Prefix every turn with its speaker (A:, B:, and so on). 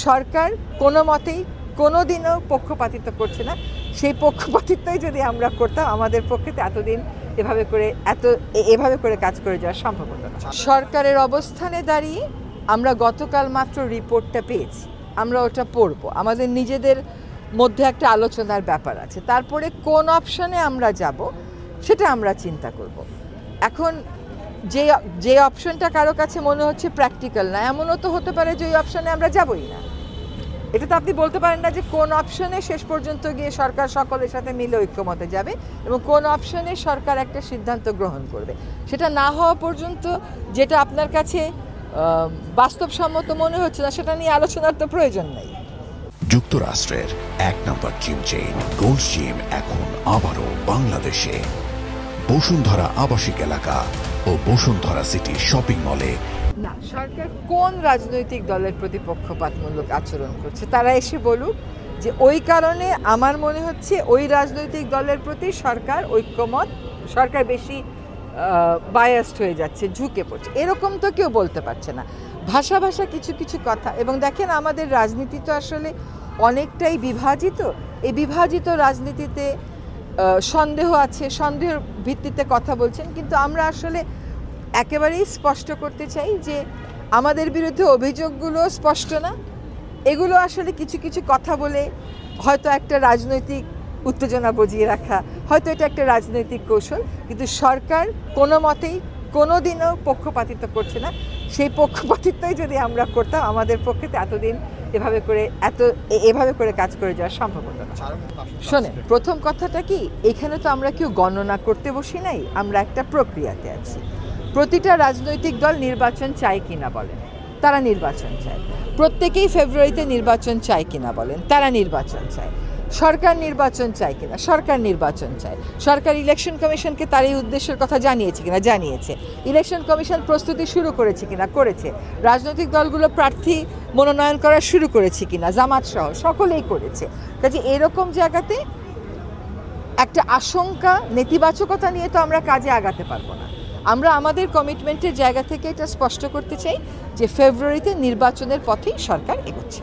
A: সরকার কোনো মতেই কোনো দিনও পক্ষপাতিত্ব করছে না। সেই পক্ষপাতিত্বই যদি আমরা করতাম আমাদের পক্ষে এতদিন এভাবে করে কাজ করে যাওয়া সম্ভব হতো না। সরকারের অবস্থানে দাঁড়িয়ে আমরা গতকাল মাত্র রিপোর্টটা পেয়েছি, আমরা ওটা পড়ব, আমাদের নিজেদের মধ্যে একটা আলোচনার ব্যাপার আছে। তারপরে কোন অপশনে আমরা যাব সেটা আমরা চিন্তা করব। এখন যে অপশনটা কারো কাছে মনে হচ্ছে প্র্যাকটিক্যাল না, এমনও তো হতে পারে যে ওই অপশনে আমরা যাবই না। এটা তো আপনি বলতে পারেন না যে কোন অপশনে শেষ পর্যন্ত গিয়ে সরকার সকলের সাথে মিলে ঐক্যমতে যাবে এবং কোন অপশনে সরকার একটা সিদ্ধান্ত গ্রহণ করবে। সেটা না হওয়া পর্যন্ত যেটা আপনার কাছে বাস্তবসম্মত মনে হচ্ছে না সেটা নিয়ে আলোচনার তো প্রয়োজন নেই।
B: যুক্তরাষ্ট্রের 1 নম্বর জিম চেইন গোল্ডস জিম এখন আবারও বাংলাদেশে বসুন্ধরা আবাসিক এলাকা ও বসুন্ধরা সিটি শপিং মলে।
A: না, সরকার কোন রাজনৈতিক দলের প্রতি পক্ষপাতমূলক আচরণ করছে তারা এসে বলুক যে ওই কারণে আমার মনে হচ্ছে ওই রাজনৈতিক দলের প্রতি সরকার বেশি বায়াসড হয়ে যাচ্ছে, ঝুঁকে পড়ছে, এরকম তো কেউ বলতে পারছে না। ভাষা কিছু কথা। এবং দেখেন আমাদের রাজনীতি তো আসলে অনেকটাই বিভাজিত। এই বিভাজিত রাজনীতিতে সন্দেহ আছে, সন্দেহের ভিত্তিতে কথা বলছেন, কিন্তু আমরা আসলে একেবারেই স্পষ্ট করতে চাই যে আমাদের বিরুদ্ধে অভিযোগগুলো স্পষ্ট না, এগুলো আসলে কিছু কথা বলে হয়তো একটা রাজনৈতিক উত্তেজনা বজিয়ে রাখা, হয়তো এটা একটা রাজনৈতিক কৌশল, কিন্তু সরকার কোনো মতেই কোনো দিনও পক্ষপাতিত্ব করছে না। সেই পক্ষপাতিত্বই যদি আমরা করতাম আমাদের পক্ষে এতদিন এভাবে করে কাজ করে যাওয়া সম্ভব হতো না। শোনেন, প্রথম কথাটা কি, এখানে তো আমরা কেউ গণনা করতে বসি নাই, আমরা একটা প্রক্রিয়াতে আছি। প্রতিটা রাজনৈতিক দল নির্বাচন চায় কিনা বলেন, তারা নির্বাচন চায়। প্রত্যেকেই ফেব্রুয়ারিতে নির্বাচন চায় কিনা বলেন, তারা নির্বাচন চায়। সরকার নির্বাচন চায় কিনা, সরকার নির্বাচন চায়। সরকার ইলেকশন কমিশনকে তার এই উদ্দেশ্যের কথা জানিয়েছে কিনা, জানিয়েছে। ইলেকশন কমিশন প্রস্তুতি শুরু করেছে কিনা, করেছে। রাজনৈতিক দলগুলো প্রার্থী মনোনয়ন করা শুরু করেছে কিনা, জামাত সহ সকলেই করেছে। কাজে এরকম জায়গাতে একটা আশঙ্কা, নেতিবাচকতা নিয়ে তো আমরা কাজে আগাতে পারবো না। আমরা আমাদের কমিটমেন্টের জায়গা থেকে এটা স্পষ্ট করতে চাই যে ফেব্রুয়ারিতে নির্বাচনের পথেই সরকার এগোচ্ছে।